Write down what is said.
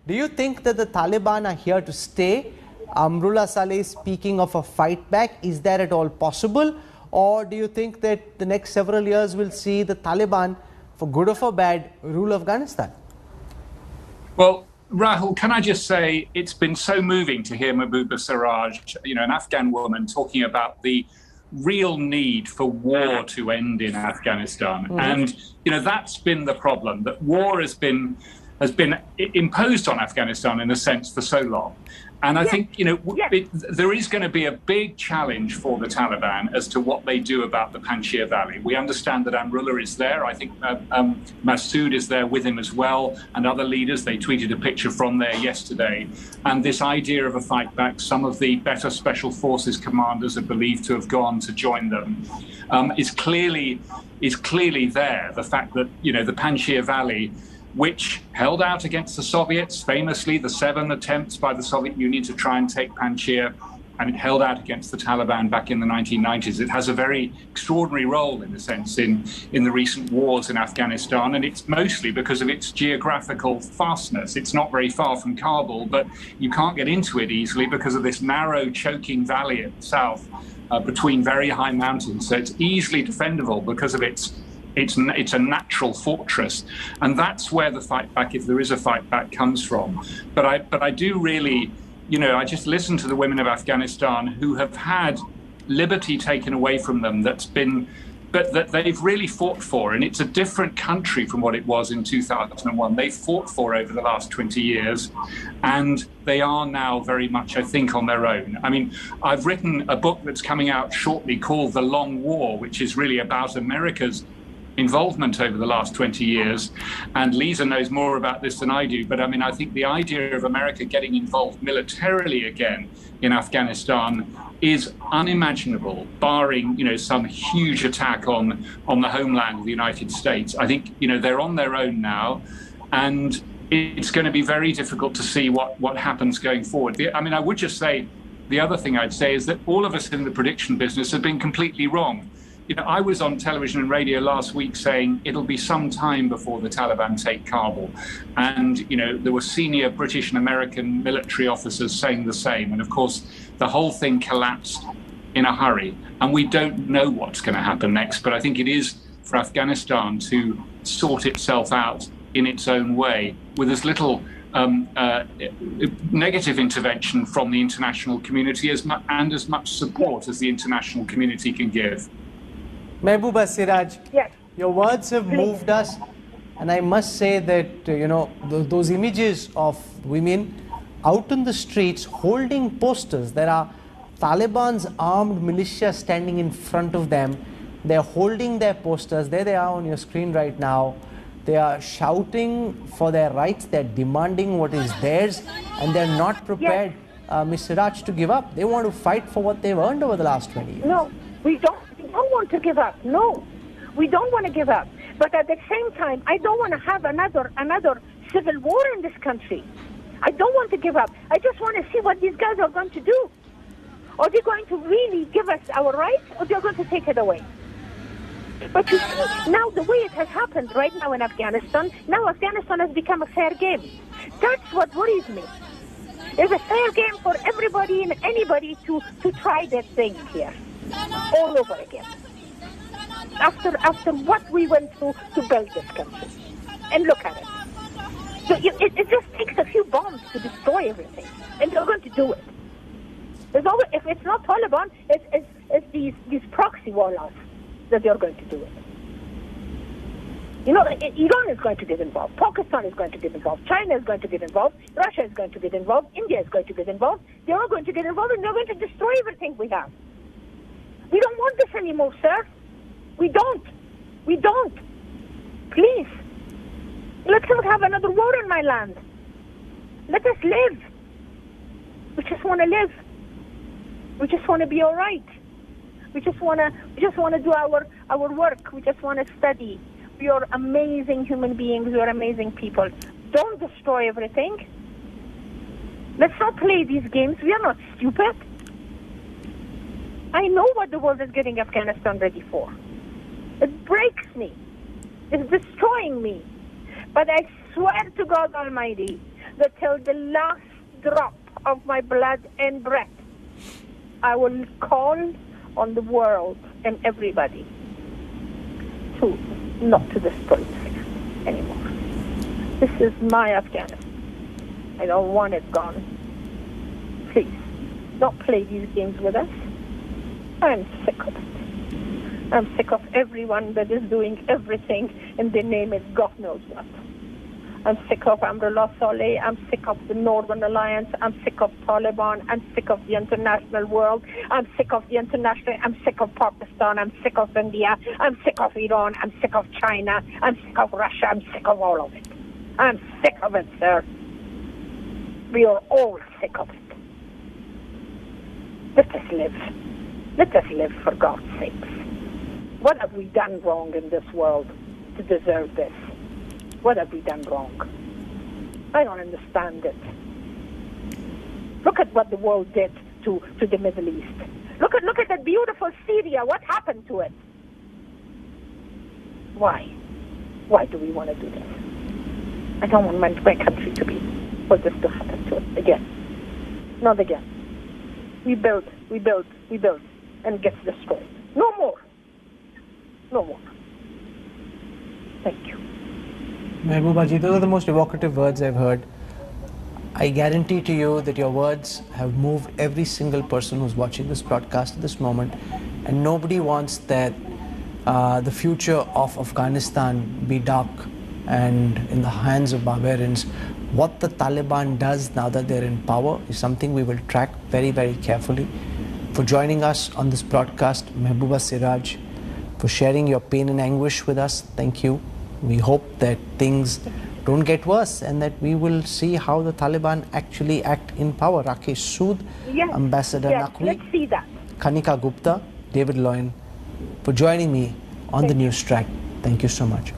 Do you think that the Taliban are here to stay? Amrullah Saleh is speaking of a fight back. Is that at all possible? Or do you think that the next several years will see the Taliban, for good or for bad, rule Afghanistan? Well, Rahul, can I just say it's been so moving to hear Mahbouba Seraj, an Afghan woman, talking about the real need for war to end in Afghanistan. And, that's been the problem, that war has been imposed on Afghanistan in a sense for so long. And I think, there is going to be a big challenge for the Taliban as to what they do about the Panjshir Valley. We understand that Amrullah is there. I think Masood is there with him as well, and other leaders. They tweeted a picture from there yesterday. And this idea of a fight back, some of the better special forces commanders are believed to have gone to join them, is clearly there. The fact that, the Panjshir Valley, which held out against the Soviets, famously the 7 attempts by the Soviet Union to try and take Panjshir, and it held out against the Taliban back in the 1990s. It has a very extraordinary role, in a sense, in the recent wars in Afghanistan, and it's mostly because of its geographical fastness. It's not very far from Kabul, but you can't get into it easily because of this narrow, choking valley at the south between very high mountains. So it's easily defendable because of it's a natural fortress, and that's where the fight back, if there is a fight back, comes from. But I do really, I just listen to the women of Afghanistan who have had liberty taken away from them that they've really fought for, and it's a different country from what it was in 2001. They fought for over the last 20 years, and they are now very much, I think, on their own. I mean, I've written a book that's coming out shortly called The Long War, which is really about America's involvement over the last 20 years. And Lisa knows more about this than I do. But I mean, I think the idea of America getting involved militarily again in Afghanistan is unimaginable, barring, some huge attack on the homeland of the United States. I think, they're on their own now, and it's going to be very difficult to see what happens going forward. I would just say, the other thing I'd say is that all of us in the prediction business have been completely wrong. I was on television and radio last week saying it'll be some time before the Taliban take Kabul. And, there were senior British and American military officers saying the same. And of course, the whole thing collapsed in a hurry. And we don't know what's going to happen next. But I think it is for Afghanistan to sort itself out in its own way with as little negative intervention from the international community and as much support as the international community can give. Mahbouba Seraj, yes, your words have moved us, and I must say that, those images of women out in the streets holding posters. There are Taliban's armed militia standing in front of them. They're holding their posters. There they are on your screen right now. They are shouting for their rights. They're demanding what is theirs, and they're not prepared, Ms. Seraj, to give up. They want to fight for what they've earned over the last 20 years. No, we don't want to give up. No, we don't want to give up. But at the same time, I don't want to have another civil war in this country. I don't want to give up. I just want to see what these guys are going to do. Are they going to really give us our rights, or they're going to take it away? But you see, now the way it has happened right now in Afghanistan, now Afghanistan has become a fair game. That's what worries me. It's a fair game for everybody and anybody to try their thing here, all over again. After what we went through to build this country. And look at it. So it just takes a few bombs to destroy everything. And they're going to do it. If it's not Taliban, it's these proxy warlords that they're going to do it. Iran is going to get involved. Pakistan is going to get involved. China is going to get involved. Russia is going to get involved. India is going to get involved. They're all going to get involved, and they're going to destroy everything we have. We don't want this anymore, sir. We don't. We don't. Please. Let's not have another war in my land. Let us live. We just want to live. We just want to be all right. We just want to do our work. We just want to study. We are amazing human beings. We are amazing people. Don't destroy everything. Let's not play these games. We are not stupid. I know what the world is getting Afghanistan ready for. It breaks me. It's destroying me. But I swear to God Almighty, that till the last drop of my blood and breath, I will call on the world and everybody to not to destroy this anymore. This is my Afghanistan. I don't want it gone. Please, don't play these games with us. I'm sick of it. I'm sick of everyone that is doing everything and the name is God knows what. I'm sick of Amrullah Saleh. I'm sick of the Northern Alliance. I'm sick of Taliban. I'm sick of the international world. I'm sick of the international. I'm sick of Pakistan. I'm sick of India. I'm sick of Iran. I'm sick of China. I'm sick of Russia. I'm sick of all of it. I'm sick of it, sir. We are all sick of it. Let us live. Let us live, for God's sakes. What have we done wrong in this world to deserve this? What have we done wrong? I don't understand it. Look at what the world did to the Middle East. Look at that beautiful Syria. What happened to it? Why? Why do we want to do this? I don't want my country to be for this to happen to it again. Not again. We build, and it gets destroyed. No more. No more. Thank you. Mahbouba ji, those are the most evocative words I've heard. I guarantee to you that your words have moved every single person who's watching this broadcast at this moment, and nobody wants that the future of Afghanistan be dark and in the hands of barbarians. What the Taliban does now that they're in power is something we will track very, very carefully. For joining us on this broadcast, Mahbouba Seraj, for sharing your pain and anguish with us, thank you. We hope that things don't get worse and that we will see how the Taliban actually act in power. Rakesh Sood, Yes. Ambassador Yes. Naqvi, Let's see that. Kanika Gupta, David Loyan, for joining me on the news track. Thank you so much.